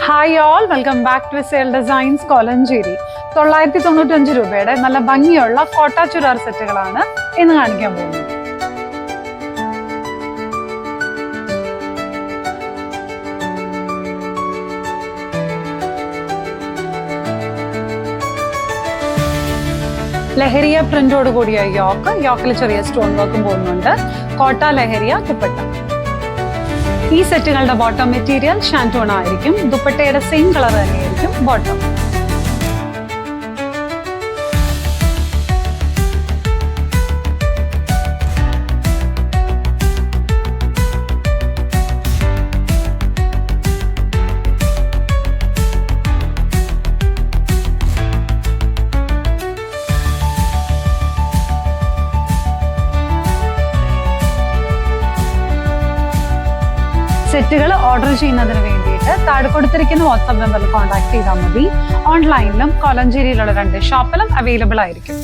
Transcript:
Hi all, welcome back to sale designs Kolenchery. 995 രൂപയുടെ നല്ല ഭംഗിയുള്ള കോട്ട ചുരിദാർ സെറ്റുകളാണ് ഇന്ന് കാണിക്കാൻ പോകുന്നത്. ലഹരിയ പ്രിന്റോട് കൂടിയ യോക്കിൽ ചെറിയ സ്റ്റോൺ വർക്കും പോകുന്നുണ്ട്. കോട്ട ലഹരിയ ദുപ്പട്ട. ഈ സെറ്റുകളുടെ ബോട്ടം മെറ്റീരിയൽ ഷാൻറ്റോൺ ആയിരിക്കും. ദുപ്പട്ടയുടെ സെയിം കളർ തന്നെയായിരിക്കും ബോട്ടം. സെറ്റുകൾ ഓർഡർ ചെയ്യുന്നതിന് വേണ്ടിയിട്ട് താഴെ കൊടുത്തിരിക്കുന്ന വാട്സ്ആപ്പ് നമ്പറിൽ കോൺടാക്ട് ചെയ്താൽ മതി. ഓൺലൈനിലും കോലഞ്ചേരിയിലുള്ള 2 ഷോപ്പിലും അവൈലബിൾ ആയിരിക്കും.